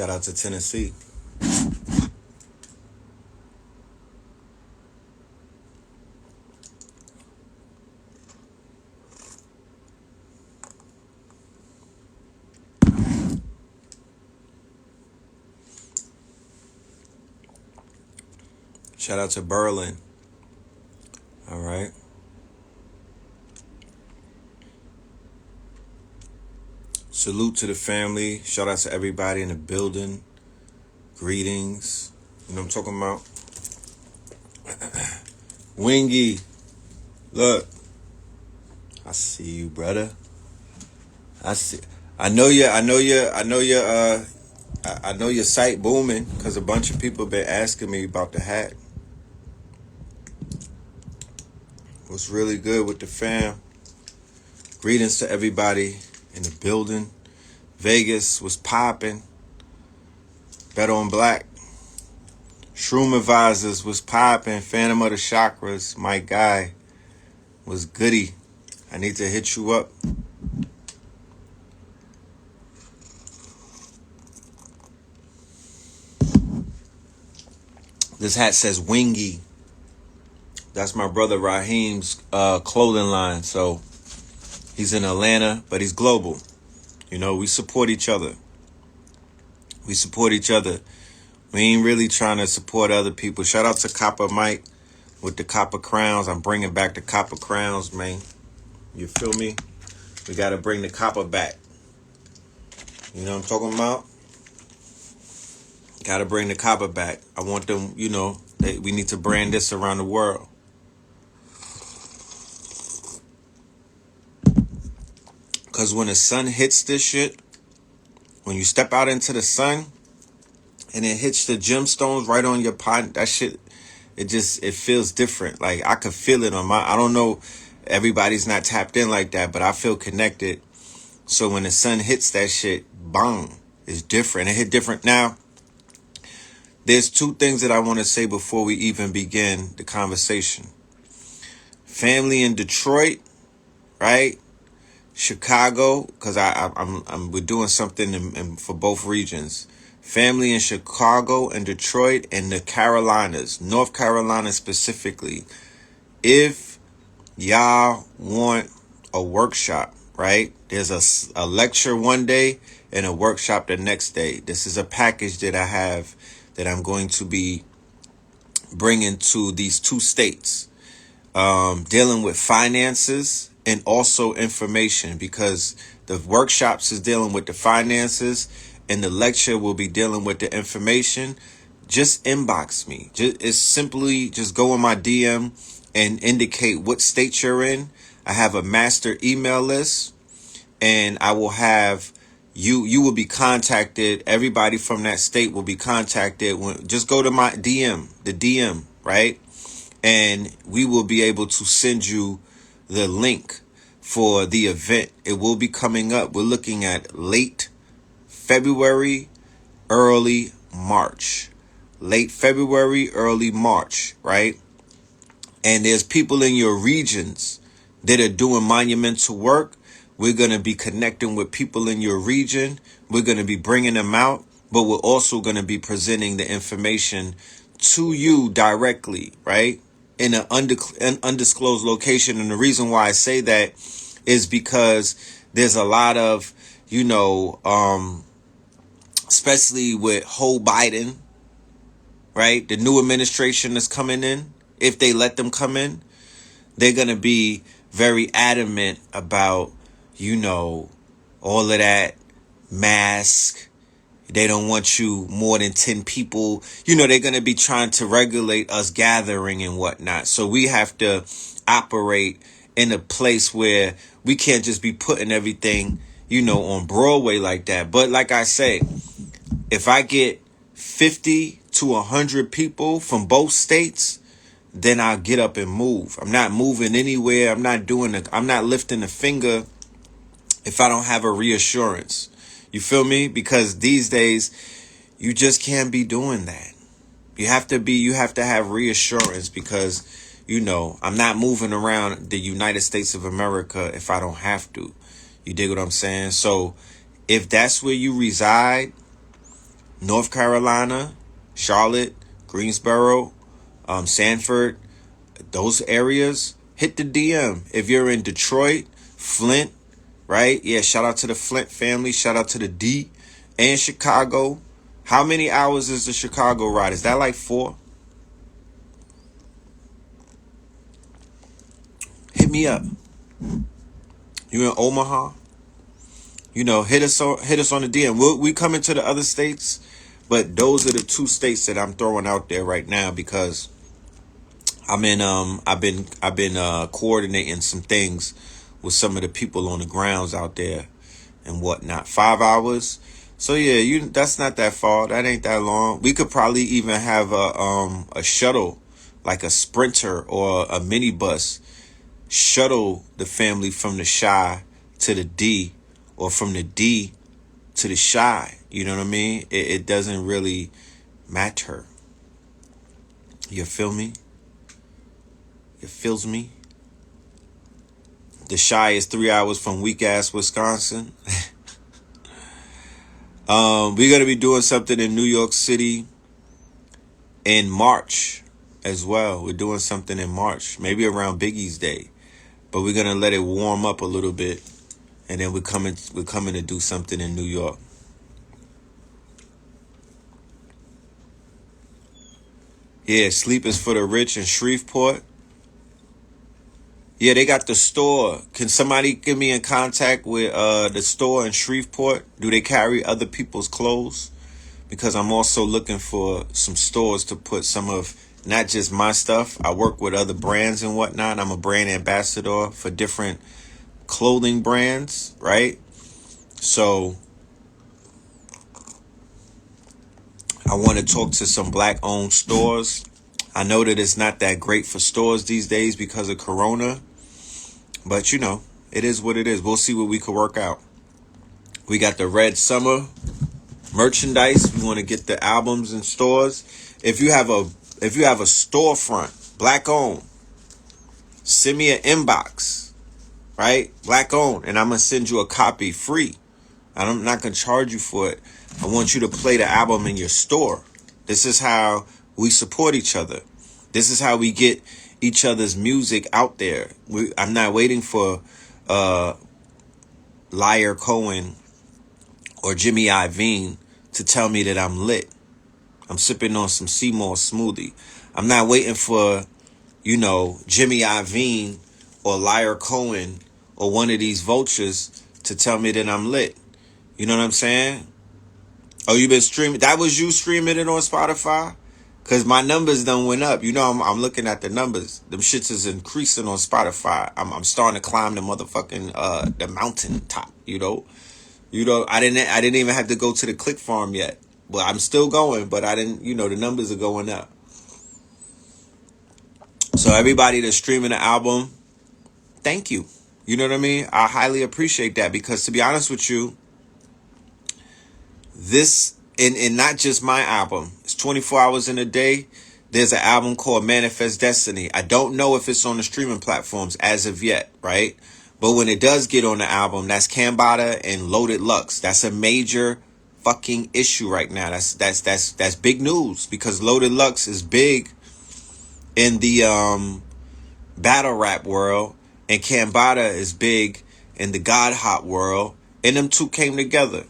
Shout out to Tennessee. Shout out to Berlin. All right. Salute to the family. Shout out to everybody in the building. Greetings. You know what I'm talking about? Wingy. Look. I see you, brother. I see. I know your site booming because a bunch of people been asking me about the hat. What's really good with the fam? Greetings to everybody in the building. Vegas was popping. Bet on Black. Shroom Advisors was popping. Phantom of the Chakras, my guy, was goody. I need to hit you up. This hat says Wingy. That's my brother Raheem's clothing line. So he's in Atlanta, but he's global. You know, we support each other. We support each other. We ain't really trying to support other people. Shout out to Copper Mike with the copper crowns. I'm bringing back the copper crowns, man. You feel me? We got to bring the copper back. You know what I'm talking about? Got to bring the copper back. I want them, you know, we need to brand this around the world. Because when the sun hits this shit, when you step out into the sun and it hits the gemstones right on your pot, that shit, it feels different. Like I could feel it on I don't know, everybody's not tapped in like that, but I feel connected. So when the sun hits that shit, bang, it's different. It hit different. Now, there's two things that I want to say before we even begin the conversation. Family in Detroit, right? Chicago, because we're doing something for both regions. Family in Chicago and Detroit and the Carolinas, North Carolina specifically. If y'all want a workshop, right? There's a lecture one day and a workshop the next day. This is a package that I have that I'm going to be bringing to these two states, dealing with finances and also information, because the workshops is dealing with the finances and the lecture will be dealing with the information. Just inbox me. It's simply just go in my DM and indicate what state you're in. I have a master email list and I will have you will be contacted. Everybody from that state will be contacted. Just go to my DM, right? And we will be able to send you the link for the event. It will be coming up. We're looking at late February, early March. Late February, early March, right? And there's people in your regions that are doing monumental work. We're going to be connecting with people in your region. We're going to be bringing them out, but we're also going to be presenting the information to you directly, right? In an undisclosed location. And the reason why I say that is because there's a lot of, you know, especially with Joe Biden, right? The new administration that's coming in, if they let them come in, they're going to be very adamant about, you know, all of that mask. They don't want you more than 10 people. You know, they're going to be trying to regulate us gathering and whatnot. So we have to operate in a place where we can't just be putting everything, you know, on Broadway like that. But like I say, if I get 50 to 100 people from both states, then I'll get up and move. I'm not moving anywhere. I'm not lifting a finger if I don't have a reassurance. You feel me? Because these days, you just can't be doing that. You have to have reassurance because, you know, I'm not moving around the United States of America if I don't have to. You dig what I'm saying? So if that's where you reside, North Carolina, Charlotte, Greensboro, Sanford, those areas, hit the DM. If you're in Detroit, Flint, right? Yeah, shout out to the Flint family. Shout out to the D. And Chicago. How many hours is the Chicago ride? Is that like 4? Hit me up. You in Omaha? Hit us on the DM. We coming to the other states, but those are the 2 states that I'm throwing out there right now because I've been coordinating some things with some of the people on the grounds out there and whatnot. 5 hours. So yeah, that's not that far. That ain't that long. We could probably even have a shuttle, like a Sprinter or a minibus, shuttle the family from the Chi to the D, or from the D to the Chi. You know what I mean? It doesn't really matter. You feel me? It feels me. The Chi is 3 hours from weak ass Wisconsin. We're gonna be doing something in New York City in March as well. We're doing something in March, maybe around Biggie's Day, but we're gonna let it warm up a little bit, and then we're coming to do something in New York. Yeah, Sleep is for the Rich in Shreveport. Yeah, they got the store. Can somebody get me in contact with the store in Shreveport? Do they carry other people's clothes? Because I'm also looking for some stores to put some of, not just my stuff. I work with other brands and whatnot. I'm a brand ambassador for different clothing brands, right? So I want to talk to some black-owned stores. I know that it's not that great for stores these days because of Corona. But, it is what it is. We'll see what we can work out. We got the Red Summer merchandise. We want to get the albums in stores. If you have a storefront, black-owned, send me an inbox, right? Black-owned. And I'm going to send you a copy free. I'm not going to charge you for it. I want you to play the album in your store. This is how we support each other. This is how we get each other's music out there. I'm not waiting for Liar Cohen or Jimmy Iovine to tell me that I'm lit. I'm sipping on some Seymour smoothie. I'm not waiting for, Jimmy Iovine or Liar Cohen or one of these vultures to tell me that I'm lit. You know what I'm saying? Oh, you been streaming? That was you streaming it on Spotify? Because my numbers done went up. I'm looking at the numbers. Them shits is increasing on Spotify. I'm starting to climb the motherfucking the mountain top, I didn't even have to go to the click farm yet. Well, I'm still going, but I didn't, the numbers are going up. So everybody that's streaming the album, thank you. You know what I mean? I highly appreciate that because, to be honest with you, this, and not just my album, it's 24 hours in a day. There's an album called Manifest Destiny. I don't know if it's on the streaming platforms as of yet, right? But when it does get on the album, that's Cambada and Loaded Lux. That's a major fucking issue right now. That's big news because Loaded Lux is big in the battle rap world, and Cambada is big in the God Hop world, and them two came together.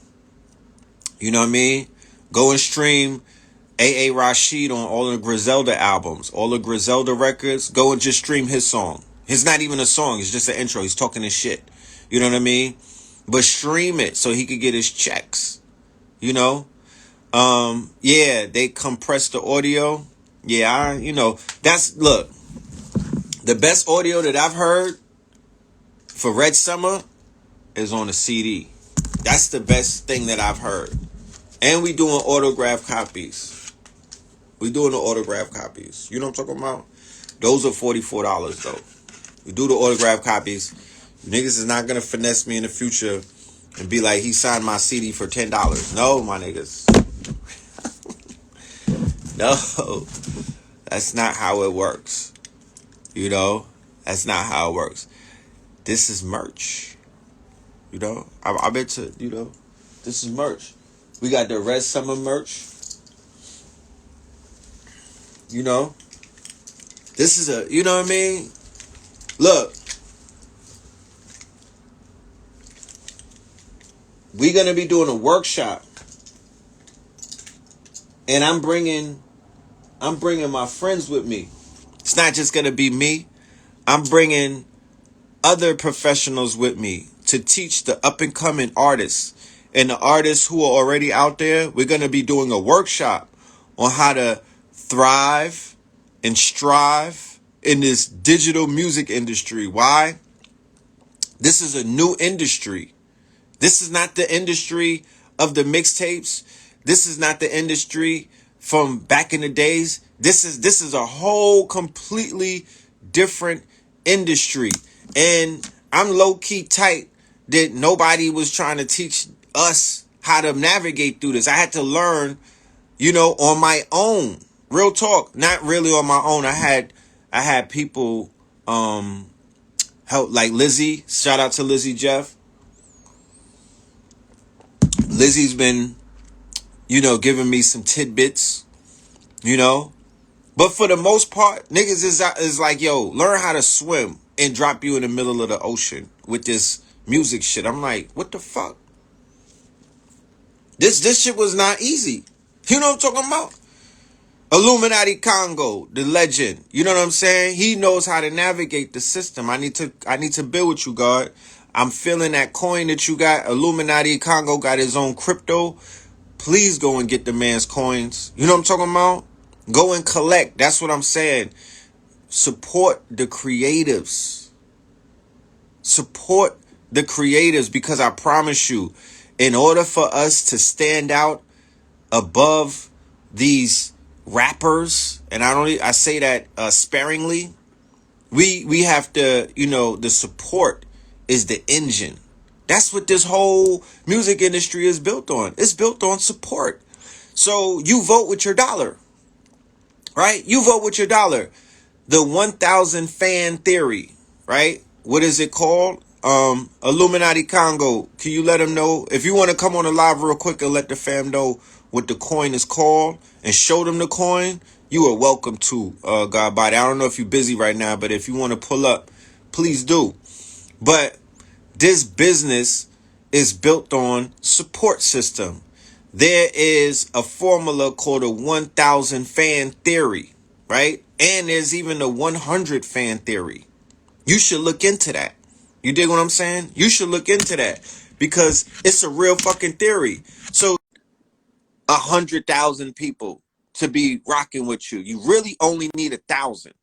You know what I mean? Go and stream A.A. Rashid on all the Griselda albums, all the Griselda records. Go and just stream his song. It's not even a song. It's just an intro. He's talking his shit. You know what I mean? But stream it so he could get his checks. Yeah, they compress the audio. Yeah, look, the best audio that I've heard for Red Summer is on a CD. That's the best thing that I've heard. And we doing autograph copies. We doing the autograph copies. You know what I'm talking about? Those are $44 though. We do the autograph copies. Niggas is not gonna finesse me in the future and be like, he signed my CD for $10. No, my niggas. No. That's not how it works. That's not how it works. This is merch. I bet you, this is merch. We got the Red Summer merch. You know, this is a, you know what I mean? Look, we're going to be doing a workshop, and I'm bringing my friends with me. It's not just going to be me. I'm bringing other professionals with me to teach the up and coming artists and the artists who are already out there. We're going to be doing a workshop on how to thrive and strive in this digital music industry. Why? This is a new industry. This is not the industry of the mixtapes. This is not the industry from back in the days. This is a whole completely different industry. And I'm low key tight that nobody was trying to teach us how to navigate through this. I had to learn, on my own. Real talk, not really on my own. I had people help, like Lizzie. Shout out to Lizzie Jeff. Lizzie's been, giving me some tidbits, you know. But for the most part, niggas is like, yo, learn how to swim and drop you in the middle of the ocean with this music shit. I'm like, what the fuck? This shit was not easy. You know what I'm talking about? Illuminati Congo, the legend. You know what I'm saying? He knows how to navigate the system. I need to build with you, God. I'm feeling that coin that you got. Illuminati Congo got his own crypto. Please go and get the man's coins. You know what I'm talking about? Go and collect. That's what I'm saying. Support the creatives. Support the creatives, because I promise you, in order for us to stand out above these rappers, and I say that sparingly, we have to, the support is the engine. That's what this whole music industry is built on. It's built on support. So you vote with your dollar, right? You vote with your dollar. The 1,000 fan theory, right? What is it called? Illuminati Congo. Can you let them know? If you want to come on the live real quick and let the fam know what the coin is called and show them the coin, you are welcome to, God Body. I don't know if you're busy right now, but if you want to pull up, please do. But this business is built on support system. There is a formula called a 1,000 fan theory, right? And there's even a 100 fan theory. You should look into that. You dig what I'm saying? You should look into that, because it's a real fucking theory. So 100,000 people to be rocking with you. You really only need 1,000.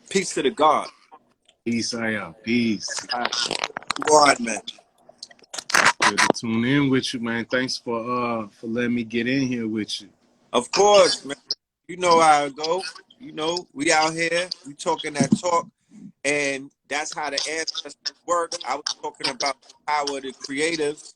Peace to the God. Peace, I am. Peace. Go on, man. Good to tune in with you, man. Thanks for letting me get in here with you. Of course, man. You know how it go. We out here. We talking that talk. And that's how the ancestors work. I was talking about the power of the creatives.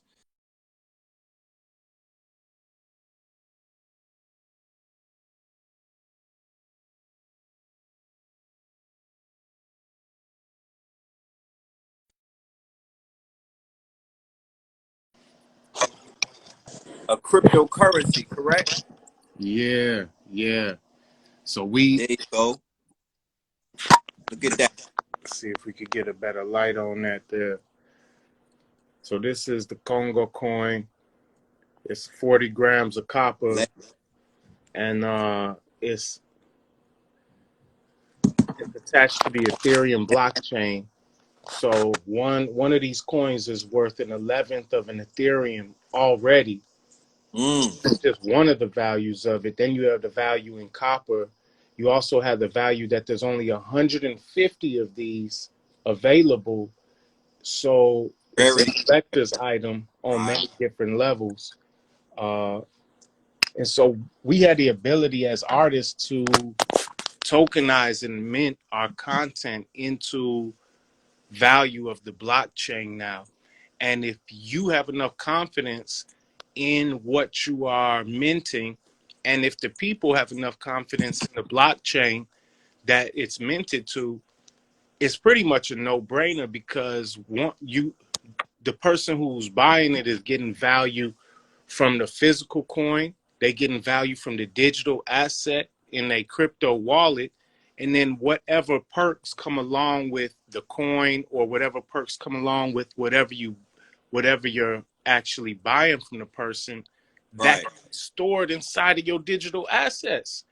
A cryptocurrency, correct? Yeah, yeah. So There you go. Look at that. let's see if we could get a better light on that there. So this is the Congo coin. It's 40 grams of copper, and it's attached to the Ethereum blockchain. So one of these coins is worth an 11th of an Ethereum already. That's just one of the values of it. Then you have the value in copper. You also have the value that there's only 150 of these available. So it's a collector's item on many different levels. And so we had the ability as artists to tokenize and mint our content into value of the blockchain now. And if you have enough confidence in what you are minting, and if the people have enough confidence in the blockchain that it's minted to, it's pretty much a no-brainer, because the person who's buying it is getting value from the physical coin. They getting value from the digital asset in a crypto wallet. And then whatever perks come along with the coin, or whatever perks come along with whatever you're actually buying from the person, Right. that's stored inside of your digital assets.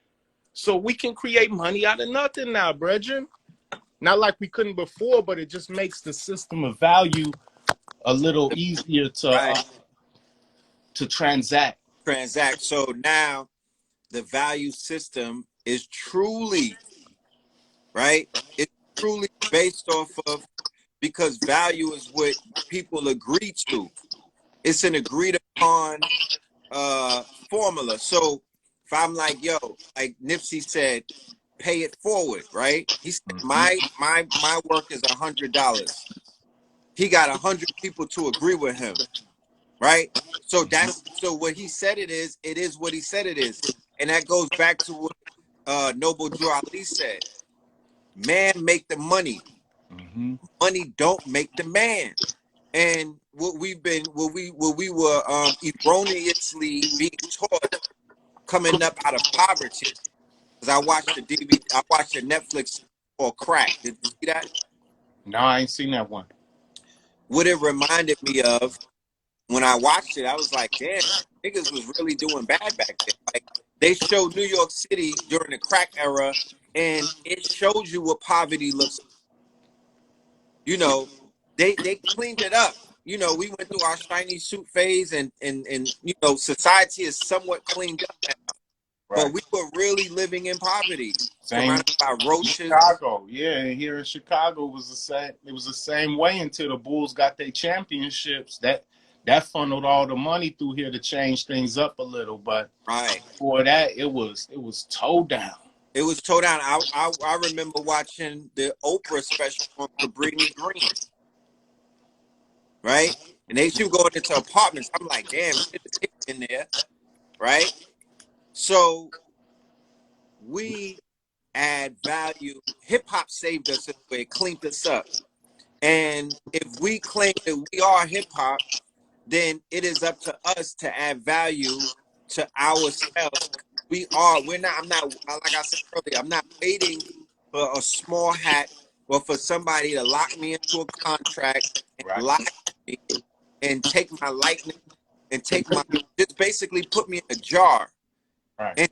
So we can create money out of nothing now, brethren. Not like we couldn't before, but it just makes the system of value a little easier Right. to transact. Transact. So now the value system is truly, right? It's truly based off of, because value is what people agree to. It's an agreed upon formula. So if I'm like, yo, like Nipsey said, pay it forward, right? He said Mm-hmm. my work is $100. He got 100 people to agree with him, right? So that's, so what he said it is what he said it is. And that goes back to what Noble Drew Ali said. Man make the money. Mm-hmm. Money don't make the man. And what we were erroneously being taught coming up out of poverty. Because I watched the DVD, I watched the Netflix called Crack. Did you see that? No, I ain't seen that one. What it reminded me of when I watched it, I was like, damn, niggas was really doing bad back then. Like, they showed New York City during the crack era, and it showed you what poverty looks like. You know, they cleaned it up. You know, we went through our shiny suit phase, and you know, society is somewhat cleaned up now. But Right. we were really living in poverty, Same surrounded by roaches. Chicago. Yeah, here in Chicago was the same. It was the same way until the Bulls got their championships. That funneled all the money through here to change things up a little. But Right. before that, it was toe down. It was towed down. I remember watching the Oprah special on Cabrini Green, right? And she was going into apartments. I'm like, damn, shit is hitting in there, right? So we add value. Hip hop saved us in a way, cleaned us up. And if we claim that we are hip hop, then it is up to us to add value to ourselves. We're not, I'm not, like I said earlier, I'm not waiting for a small hat or for somebody to lock me into a contract and Right. lie to me and take my likeness and take my, just basically put me in a jar. Right. And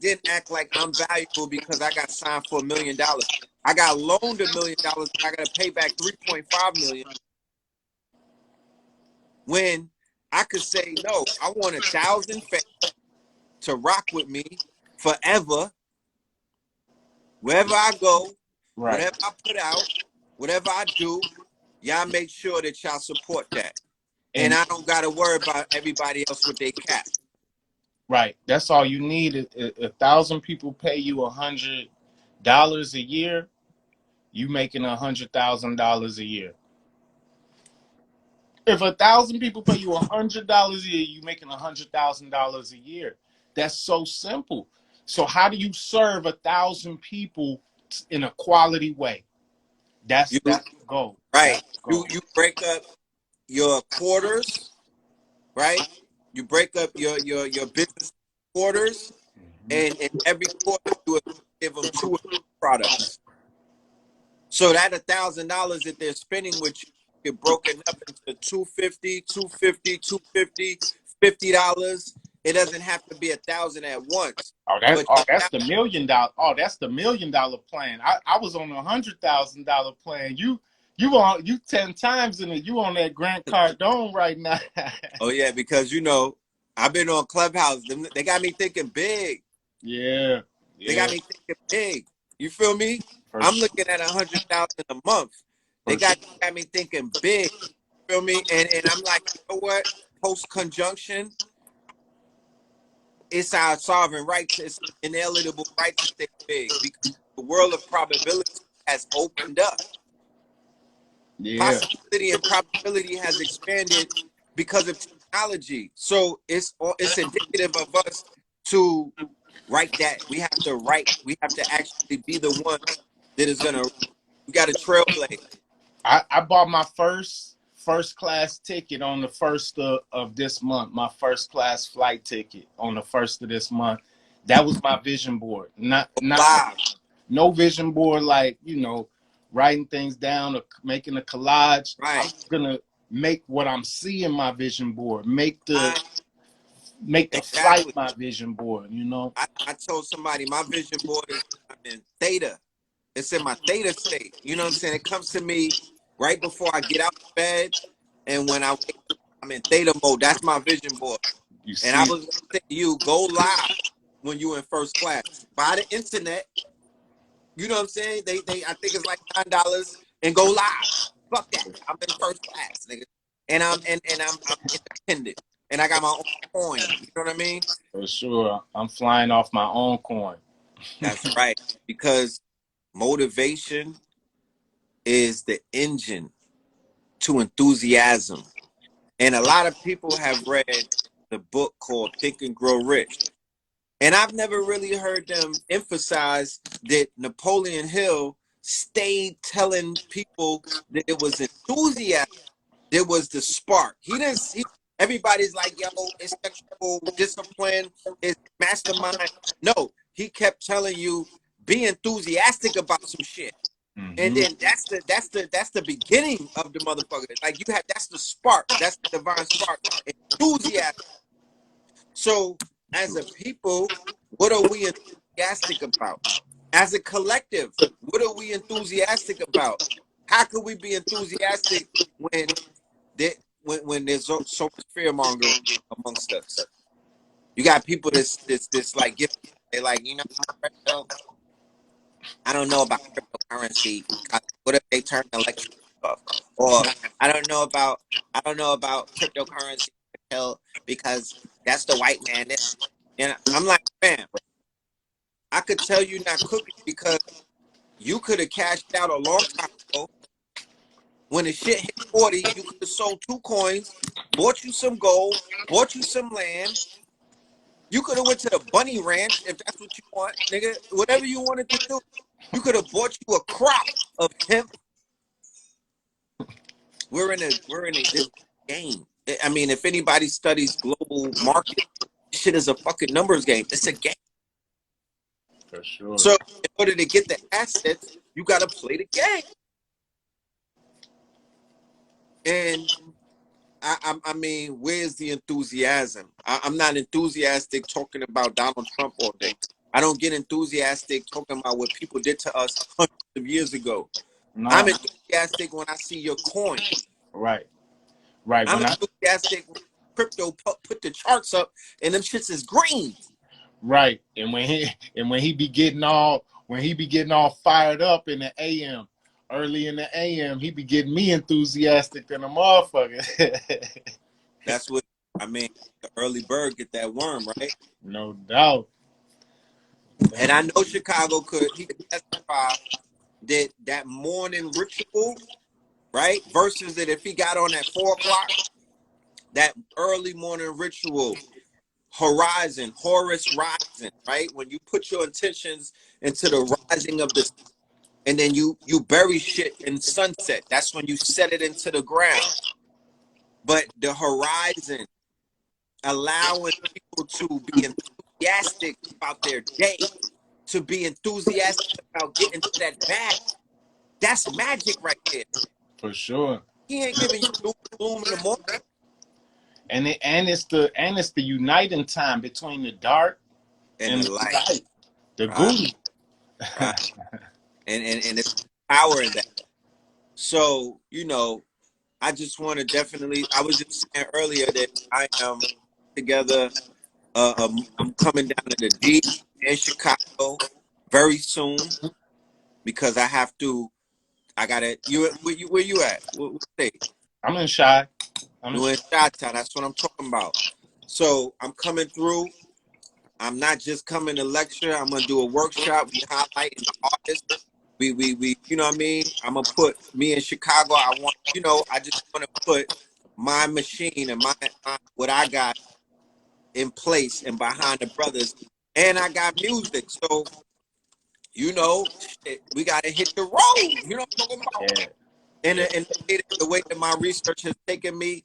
then act like I'm valuable because I got signed for $1 million. I got loaned $1 million, but I got to pay back 3.5 million. When I could say no, I want 1,000 fans to rock with me forever, wherever I go, Right. whatever I put out, whatever I do. Y'all make sure that y'all support that, and And I don't got to worry about everybody else with their cap. right. That's all you need. 1,000 people pay you $100 a year. You making $100,000 a year. If 1,000 people pay you $100 a year, you making $100,000 a year. That's so simple. So how do you serve 1,000 people in a quality way? That's You that's the goal. right. That's the goal. You break up your quarters, right? You break up your business quarters, and in every quarter you would give them 2 products. So that $1,000 that they're spending with you get broken up into 250, 250, 250, $50. It doesn't have to be 1,000 at once. But That's the $1 million. Oh, that's the $1 million plan. I was on $100,000 plan. You 10 times in it. You on that Grant Cardone right now. oh yeah, because you know, I've been on Clubhouse. They got me thinking big. Yeah, They yeah, got me thinking big. You feel me? for I'm sure. looking at 100,000 a month. They For sure. got me thinking big. You feel me? And I'm like, you know what? Post conjunction, it's our sovereign right to, it's inalienable right to think big, because the world of probability has opened up. Yeah. Possibility and probability has expanded because of technology. So it's indicative of us to write that. We have to write. We have to actually be the ones that is gonna. We got to trailblaze. I bought my first first class ticket on the first of this month. My first class flight ticket on the first of this month. That was my vision board. Not Wow. no vision board like, you know, writing things down or making a collage. I'm Right. gonna make what I'm seeing my vision board. Make the I, flight exactly. my vision board, you know? I told somebody my vision board is I'm in theta. It's in my theta state. You know what I'm saying? It comes to me right before I get out of bed. And when I wake up, I'm in theta mode. That's my vision board. You And I see, was going to say to you, go live when you in first class. Buy the internet. You know what I'm saying? I think it's like $9 and go live. Fuck that. I'm in first class, nigga. And I'm independent. And I got my own coin. You know what I mean? for sure, I'm flying off my own coin. That's right. Because motivation is the engine to enthusiasm. And a lot of people have read the book called Think and Grow Rich. And I've never really heard them emphasize that Napoleon Hill stayed telling people that it was enthusiasm. There was the spark. He didn't see everybody's like, yo, it's sexual discipline, it's mastermind. No, he kept telling you, be enthusiastic about some shit. And Mm-hmm. then that's the beginning of the motherfucker. Like you have that's the spark. That's the divine spark. Enthusiasm. So as a people, what are we enthusiastic about? As a collective, what are we enthusiastic about? How could we be enthusiastic when there, when there's so much fear mongering amongst us? You got people this like give they're like, you know, crypto, I don't know about cryptocurrency. What if they turn the electric off? Or I don't know about cryptocurrency because that's the white man. And I'm like, man, I could tell you not cooking because you could have cashed out a long time ago. When the shit hit 40, you could have sold 2 coins, bought you some gold, bought you some land. You could have went to the bunny ranch if that's what you want, nigga. Whatever you wanted to do. You could have bought you a crop of hemp. We're in this game. I mean, if anybody studies global market, shit is a fucking numbers game. It's a game. For sure. So in order to get the assets, you got to play the game. And I mean, where's the enthusiasm? I'm not enthusiastic talking about Donald Trump all day. I don't get enthusiastic talking about what people did to us hundreds of years ago. No. I'm enthusiastic when I see your coin. Right. Right. I'm enthusiastic when crypto put the charts up and them shits is green. Right. And when he be getting all fired up in the AM, early in the AM, he be getting me enthusiastic than a motherfucker. That's what I mean. The early bird get that worm, right? No doubt. And I know Chicago he could testify that morning ritual, right? Versus that if he got on at 4 o'clock, that early morning ritual, Horus rising, right? When you put your intentions into the rising of the sun, and then you bury shit in sunset. That's when you set it into the ground. But the horizon, allowing people to be enthusiastic about their day, to be enthusiastic about getting to that bag. That's magic right there. For sure. He ain't giving you doom and gloom in the morning. And it's the uniting time between the dark And and the the light. light. The Right. guru. Right. And it's power in that. So, you know, I just want to definitely, I was just saying earlier that I am together. I'm coming down to the D in Chicago very soon because I gotta, where you at? What state? I'm in shy. You in Chi-Town. That's what I'm talking about. So I'm coming through. I'm not just coming to lecture. I'm gonna do a workshop. We highlighting the artists. We you know what I mean? I'm gonna put me in Chicago. I just want to put my machine and my what I got in place and behind the brothers. And I got music. So, shit, we gotta hit the road. You know what I'm talking about? Yeah. And, Yeah. the way that my research has taken me,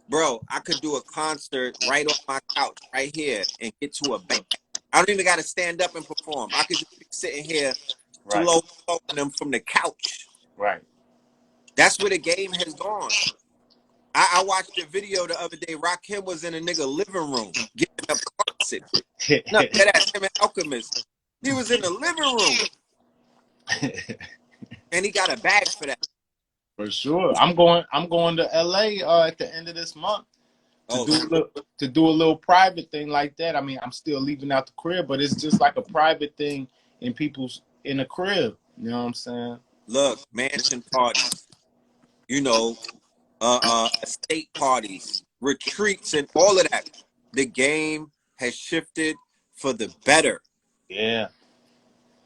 bro, I could do a concert right on my couch, right here, and get to a band. I don't even got to stand up and perform. I could just be sitting here Right. flowing them from the couch. Right. That's where the game has gone. I watched a video the other day. Rakim was in a nigga living room giving up classics. No, that's him and Alchemist. He was in the living room, and he got a bag for that. For sure. I'm going to LA at the end of this month to Oh, do a little private thing like that. I mean, I'm still leaving out the crib, but it's just like a private thing in the crib. You know what I'm saying? look, mansion parties, you know, estate parties, retreats, and all of that. The game has shifted for the better. Yeah.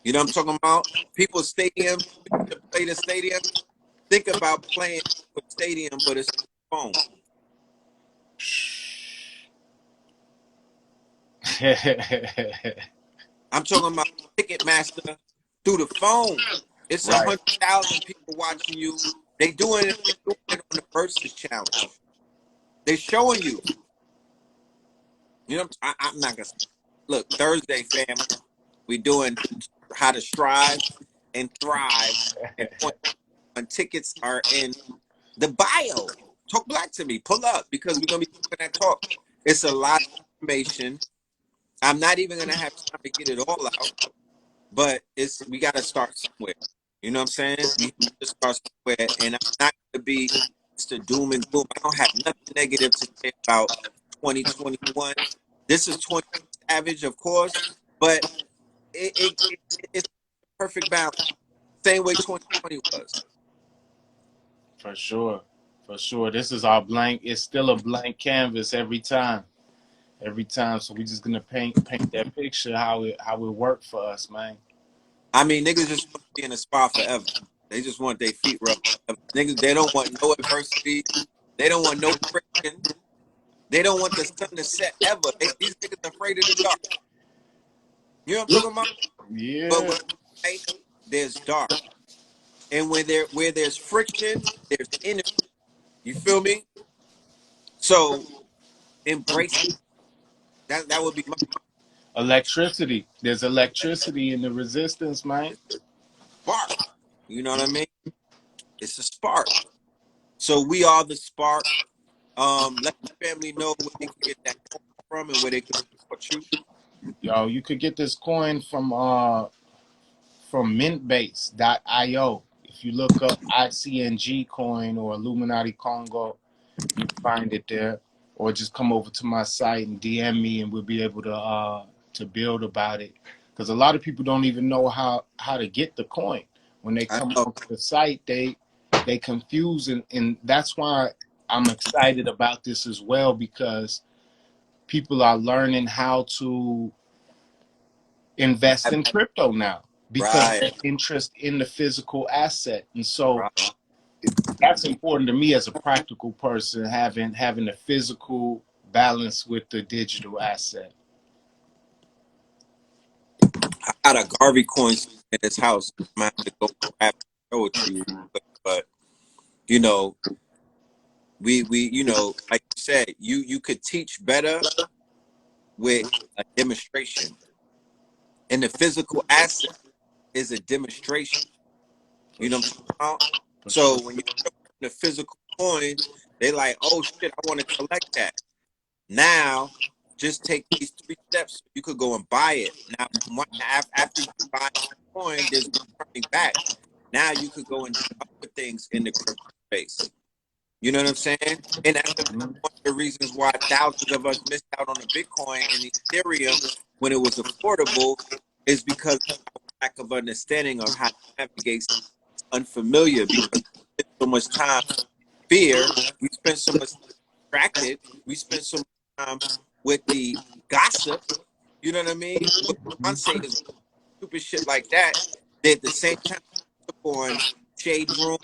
You know what I'm talking about? People's stadiums, to play the stadium. Think about playing a stadium, but it's on I'm talking about Ticketmaster through the phone. It's Right. 100,000 people watching you. They doing it on the Versus Challenge. They showing you. You know, I'm not gonna look Thursday, family. We doing how to strive and thrive, and on tickets are in the bio. Talk black to me. Pull up because we're gonna be talking that talk. It's a lot of information. I'm not even gonna have time to get it all out. But we got to start somewhere. You know what I'm saying? We have to start somewhere, and I'm not going to be Mr. Doom and Gloom. I don't have nothing negative to say about 2021. This is 20 Savage, of course, but it's a perfect balance. Same way 2020 was. For sure. For sure. This is our blank. It's still a blank canvas every time. Every time. So we just gonna paint that picture how it worked for us, man. I mean, niggas just want to be in a spot forever. They just want their feet rubbed. Niggas, they don't want no adversity. They don't want no friction. They don't want the sun to set ever. These niggas afraid of the dark. You know what I'm talking about? But Yeah. when there's light, there's dark. And where there's friction, there's energy. You feel me? So embrace that would be my Electricity. There's electricity in the resistance, man. spark. You know what I mean? It's a spark. So we are the spark. Let the family know where they can get that from and where they can support you. Yo, you could get this coin from mintbase.io. If you look up ICNG coin or Illuminati Congo, you find it there. Or just come over to my site and DM me, and we'll be able to build about it. Because a lot of people don't even know how to get the coin. When they I come know. onto the site, they confuse, and that's why I'm excited about this as well, because people are learning how to invest in crypto now because of Right. their interest in the physical asset. And so Right. that's important to me as a practical person, having a physical balance with the digital asset. I got a Garvey coin in this house. I'm gonna have to go grab and show it to you. But you know, we like you said, you could teach better with a demonstration. And the physical asset is a demonstration. For You know what I'm sure. talking about? For sure. So when you show them the physical coin, they like, oh shit, I want to collect that. Now, just take these 3 steps. You could go and buy it. Now, after you buy the coin, there's no turning back. Now you could go and do other things in the crypto space. You know what I'm saying? And that's Mhm. one of the reasons why thousands of us missed out on the Bitcoin and the Ethereum when it was affordable is because of lack of understanding of how to navigate unfamiliar because we spend so much time in fear, we spend so much time distracted, we spend so much time with the gossip, you know what I mean? What Beyonce is stupid shit like that. That at the same time on Shade Room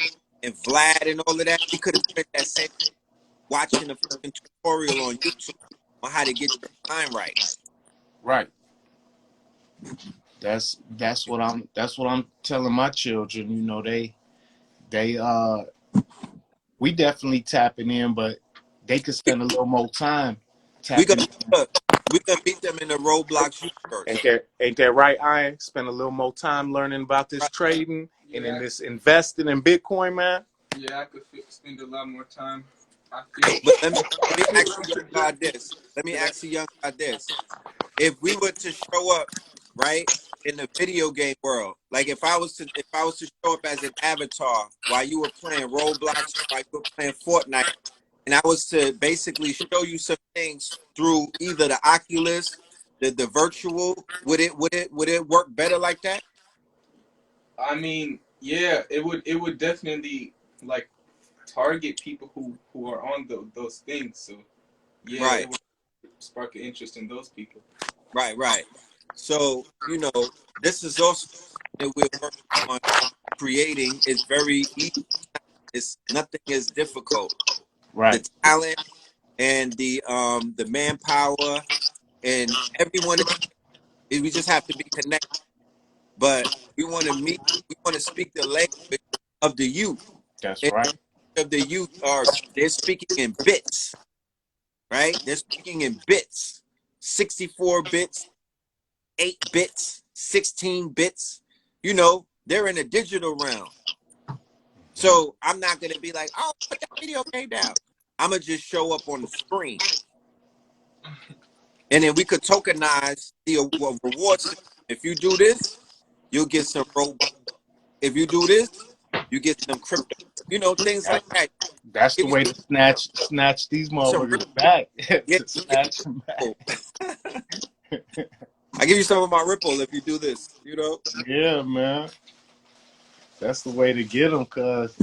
and Vlad and all of that, we could have spent that same watching a fucking tutorial on YouTube on how to get your mind right. Right. That's what I'm telling my children. They we definitely tapping in, but they could spend a little more time We tapping gonna in. look, we gonna meet them in the Roblox universe. Ain't that right, Iron? Spend a little more time learning about this Right. trading and in this investing in Bitcoin, man. Yeah, I could spend a lot more time. I think. But let me ask the young God this. Let me ask the young God this. If we were to show up, right, in the video game world, like if I was to show up as an avatar while you were playing Roblox, while you were playing Fortnite, and I was to basically show you some things through either the Oculus, the virtual, would it work better like that? I mean, yeah, it would definitely like target people who are on those things. So yeah, Right, it would spark an interest in those people. right. So, this is also that we're working on creating. It's very easy. It's nothing is difficult. The Right. talent and the manpower and everyone we just have to be connected. But we want to meet, we want to speak the language of the youth. That's And right. of the youth they're speaking in bits, right? They're speaking in bits. 64 bits, 8 bits, 16 bits. They're in a digital realm. So I'm not gonna be like, oh, put that video game down. I'm gonna just show up on the screen. And then we could tokenize the reward system. If you do this, you'll get some Robux. If you do this, you get some crypto. Things like That, that. that's the Give you way to snatch these some motherfuckers Ripple. back. Yeah, To yeah, snatch them back. Ripple. I give you some of my Ripple if you do this. Yeah, man. That's the way to get them, cause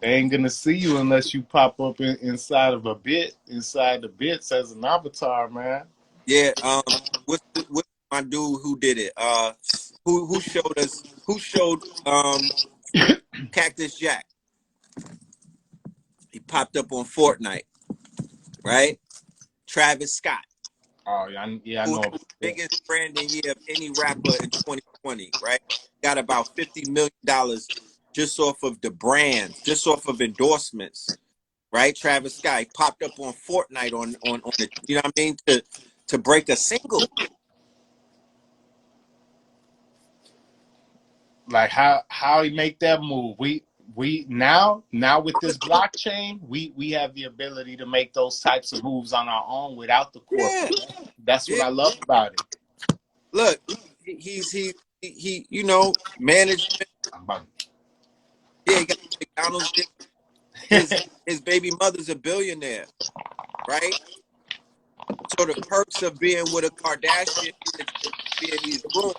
they ain't gonna see you unless you pop up inside of a bit, inside the bits as an avatar, man. Yeah. What's my dude who did it? Who showed us? Who showed Cactus Jack? He popped up on Fortnite, right? Travis Scott, Oh yeah, I who know had about the that. biggest branding year of any rapper in 2020, right? Got about $50 million just off of the brands, just off of endorsements, right? Travis Scott popped up on Fortnite on the, you know what I mean, to break a single. Like how he make that move. We now with this blockchain, we have the ability to make those types of moves on our own without the Yeah, corporate. That's what yeah. I love about it. Look, he management. I'm about, Yeah, he got McDonald's. His baby mother's a billionaire, right? So the perks of being with a Kardashian is that you be in these rooms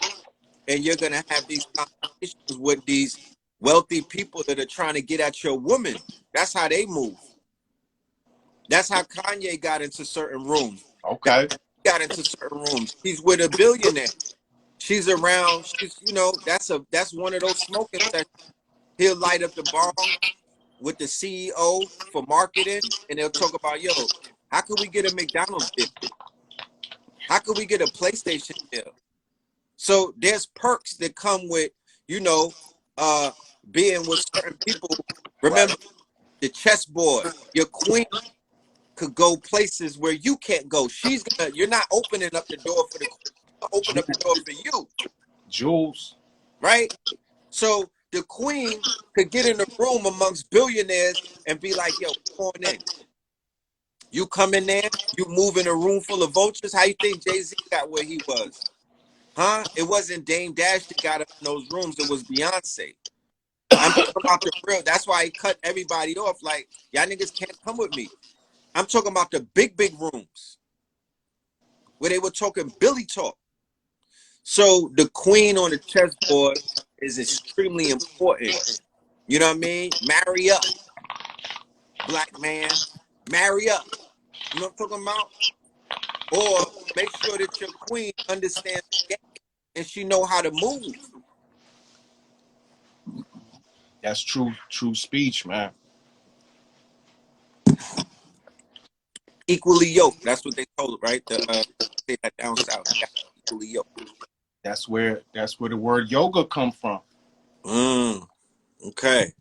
and you're gonna have these conversations with these wealthy people that are trying to get at your woman. That's how they move. That's how Kanye got into certain rooms. That's okay. how he got into certain rooms. He's with a billionaire. She's around. That's one of those smoking sessions. He'll light up the bong with the CEO for marketing, and they'll talk about, yo, how could we get a McDonald's deal? How could we get a PlayStation deal? So there's perks that come with, you know, uh, being with certain people. Right. Remember the chessboard. Your queen could go places where you can't go. You're not opening up the door for the queen. Open up the door for you, Jules. right? So the queen could get in a room amongst billionaires and be like, yo, come on in. You come in there, you move in a room full of vultures. How you think Jay-Z got where he was? Huh? It wasn't Dame Dash that got up in those rooms. It was Beyonce. I'm talking about the real. That's why he cut everybody off. Like, y'all niggas can't come with me. I'm talking about the big rooms where they were talking Billy talk. So the queen on the chessboard is extremely important. You know what I mean? Marry up, black man. Marry up. You know what I'm talking about? Or make sure that your queen understands the game and she know how to move. That's true speech, man. Equally yoked. That's what they told her, right? Say that down south. Equally yoked. That's where the word yoga come from. Okay.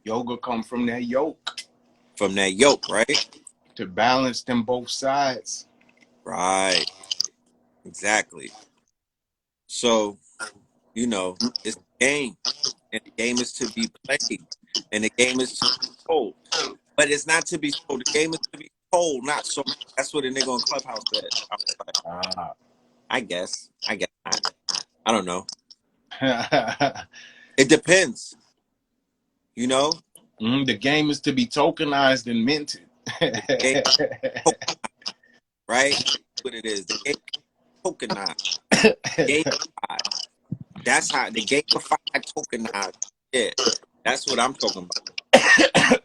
Yoga come from that yoke. from that yoke, right? To balance them both sides. Right. Exactly. So, it's a game, and the game is to be played, and the game is to be sold. But it's not to be sold. The game is to be sold, not sold. That's what a nigga on Clubhouse said. I was like, Ah. I guess. I guess not. I don't know. It depends, you know? The game is to be tokenized and minted. The game, right? That's what it is. The game tokenized. Gamified. That's how the gamified tokenized. Yeah. That's what I'm talking about.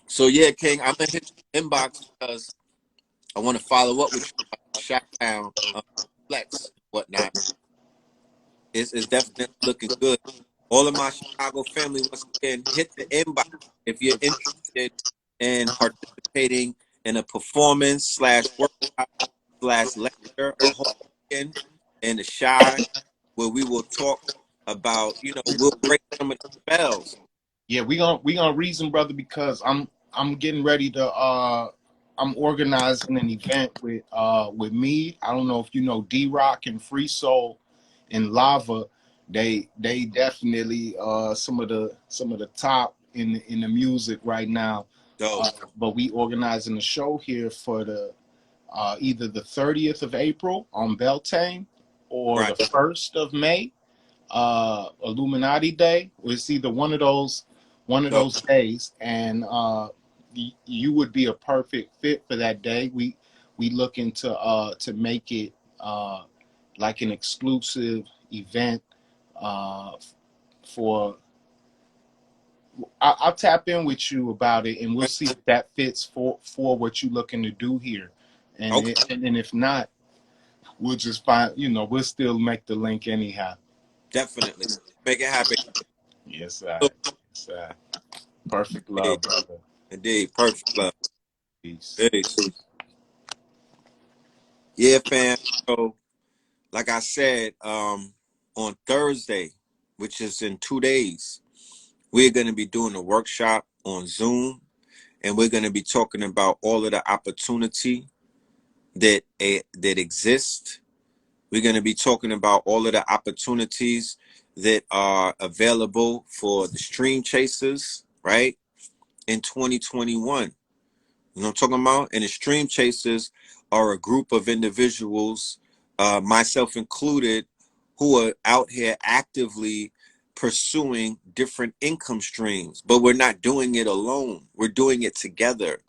So yeah, King, I'm gonna hit your inbox because I want to follow up with you about the shot down, flex, whatnot. It's definitely looking good. All of my Chicago family, once again, hit the inbox if you're interested in participating in a performance slash workshop slash lecture, a whole weekend in the Shy, where we will talk about, we'll break some of the spells. Yeah, we gonna reason, brother, because I'm getting ready to I'm organizing an event with me. I don't know if you know D Rock and Free Soul and Lava. They definitely some of the top in the music right now. Dope. But we organizing a show here for the either the 30th of April on Beltane or Right. the 1st of May, Illuminati Day. It's either one of those Dope. days, and you would be a perfect fit for that day. We looking to make it like an exclusive event uh, for. I'll tap in with you about it, and we'll see if that fits for what you're looking to do here, Okay. and if not, we'll just find. We'll still make the link anyhow. Definitely. Make it happen. Yes, sir. Yes, sir. Perfect Indeed. love, brother. Indeed. Perfect love. Peace. Peace. Yeah, fam. So, like I said, on Thursday, which is in 2 days, we're going to be doing a workshop on Zoom, and we're going to be talking about all of the opportunity that exists. We're going to be talking about all of the opportunities that are available for the stream chasers, right? In 2021. You know what I'm talking about? And the stream chasers are a group of individuals, myself included, who are out here actively pursuing different income streams. But we're not doing it alone. We're doing it together.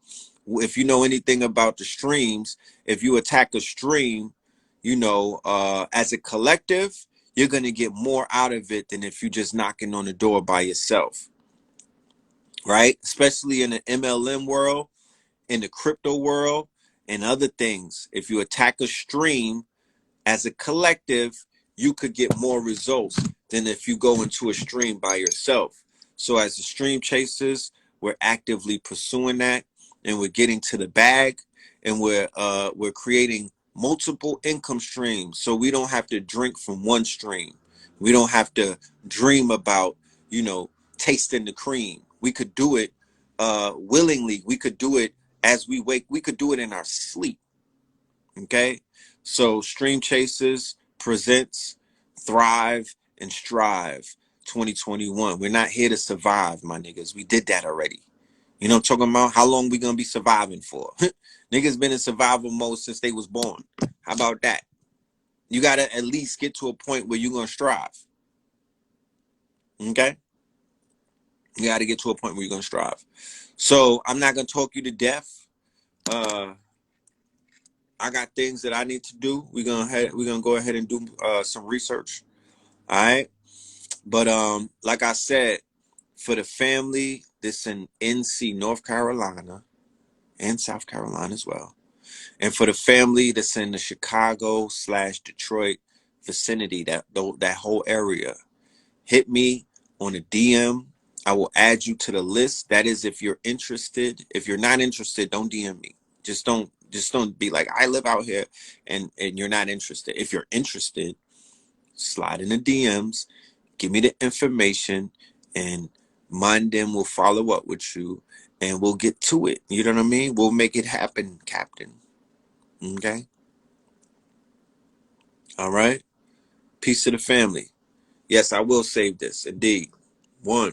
If you know anything about the streams, if you attack a stream, as a collective, you're going to get more out of it than if you're just knocking on the door by yourself, right? Especially in the MLM world, in the crypto world, and other things. If you attack a stream as a collective, you could get more results than if you go into a stream by yourself. So as the stream chasers, we're actively pursuing that, and we're getting to the bag, and we're creating multiple income streams, so we don't have to drink from one stream. We don't have to dream about, tasting the cream. We could do it willingly. We could do it as we wake. We could do it in our sleep. Okay. So Stream Chasers presents Thrive and Strive 2021. We're not here to survive, my niggas. We did that already. You know what I'm talking about? How long we gonna be surviving for? Niggas been in survival mode since they was born. How about that? You gotta at least get to a point where you're gonna strive. Okay? You gotta get to a point where you're gonna strive. So I'm not gonna talk you to death. I got things that I need to do. We're gonna go ahead and do some research. All right. But like I said, for the family that's in NC, North Carolina, and South Carolina as well, and for the family that's in the Chicago/Detroit vicinity, that whole area, hit me on a DM. I will add you to the list. That is if you're interested. If you're not interested, don't DM me. Just don't be like, I live out here, and you're not interested. If you're interested, slide in the DMs, give me the information, and Mine then will follow up with you and we'll get to it. You know what I mean? We'll make it happen, Captain. Okay? All right? Peace to the family. Yes, I will save this. Indeed. One.